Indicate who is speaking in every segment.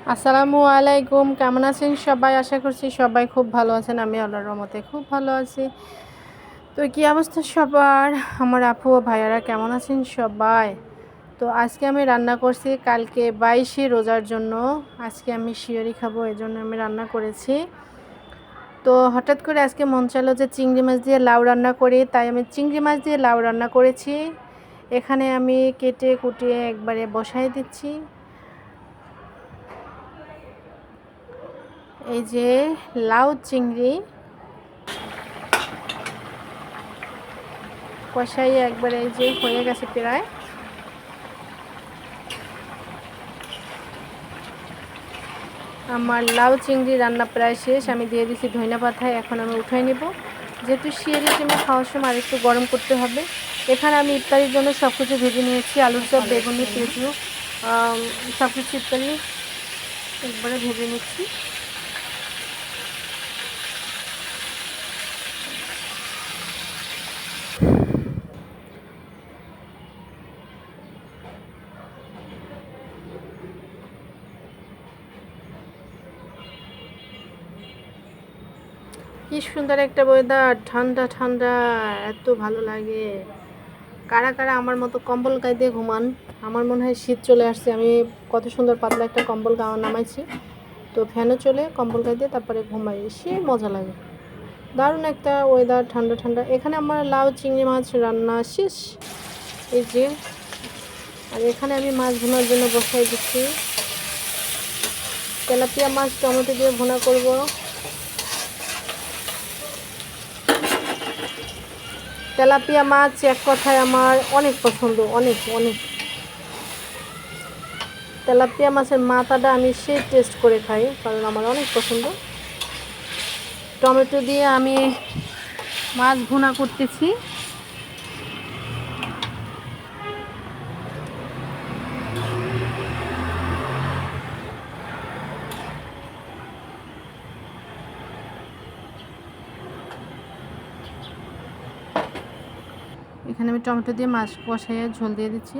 Speaker 1: আসসালামু আলাইকুম, কেমন আছেন সবাই? আশা করছি সবাই খুব ভালো আছেন। আমি আল্লাহর রহমতে খুব ভালো আছি। তো কী অবস্থা সবার? আমার আপু ও ভাইয়ারা কেমন আছেন সবাই? তো আজকে আমি রান্না করছি কালকে 22শে রোজার জন্য। আজকে আমি সিহরি খাবো, এজন্য আমি রান্না করেছি। তো হঠাৎ করে আজকে মন চাইলো যে চিংড়ি মাছ দিয়ে লাউ রান্না করি, তাই আমি চিংড়ি মাছ দিয়ে লাউ রান্না করেছি। এখানে আমি কেটে কুটিয়ে একবারে বসাই দিচ্ছি। এই যে লাউ চিংড়ি কষাই একবারে এই যে হয়ে গেছে প্রায়। আমার লাউ চিংড়ি রান্না প্রায় শেষ। আমি দিয়ে দিচ্ছি ধনিয়া পাতা। এখন আমি উঠাই নেব, যেহেতু শিয়ারি টাইমে খাওয়ার সময় আরেকটু গরম করতে হবে। এখানে আমি ইফতারির জন্য সব কিছু ভেজে নিয়েছি, আলুর চপ, বেগুনি, পেঁচু, সব কিছু ইফতারি একবারে ভেজে নিচ্ছি। কি সুন্দর একটা ওয়েদার, ঠান্ডা ঠান্ডা, এত ভালো লাগে। কারা কারা আমার মতো কম্বল গায়ে দিয়ে ঘুমান? আমার মনে হয় শীত চলে আসছে। আমি কত সুন্দর পাতলা একটা কম্বল গায়ে নামাইছি, তো ফ্যানও চলে, কম্বল গায়ে দিয়ে তারপরে ঘুমাই, সে মজা লাগে। দারুণ একটা ওয়েদার, ঠান্ডা ঠান্ডা। এখানে আমার লাউ চিংড়ি মাছ রান্না শেষ, এই যে। আর এখানে আমি মাছ ভুনার জন্য বসাই দিচ্ছি। তেলাপিয়া মাছ টমেটো দিয়ে ভুনা করব। তেলাপিয়া মাছ এক কথায় আমার অনেক পছন্দ, অনেক অনেক। তেলাপিয়া মাছের মাথাটা আমি সেই টেস্ট করে খাই, কারণ আমার অনেক পছন্দ। টমেটো দিয়ে আমি মাছ ভুনা করতেছি। এখানে আমি টমেটো দিয়ে মাছ কষাইয়ে ঝোল দিয়ে দিচ্ছি।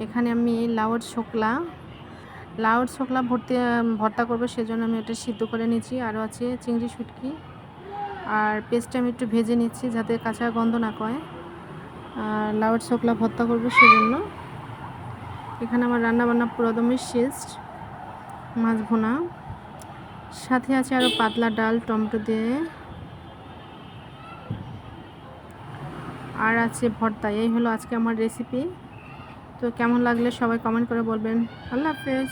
Speaker 1: এখানে আমি লাউয়ের ছোকলা ভর্তা করবো, সেজন্য আমি ওটা সিদ্ধ করে নিচ্ছি। আরও আছে চিংড়ি শুটকি, আর পেস্টটা আমি একটু ভেজে নিচ্ছি যাতে কাঁচা গন্ধ না কয়। আর লাউয়ের ছোকলা ভর্তা করবো সেজন্য। এখানে আমার রান্নাবান্না পুরোদমই শেষ। মাছ ভুনা, সাথে আছে আরও পাতলা ডাল টমেটো দিয়ে, আর আছে ভর্তা। এই হলো আজকে আমার রেসিপি। তো কেমন লাগলে সবাই কমেন্ট করে বলবেন। আল্লাহ হাফেজ।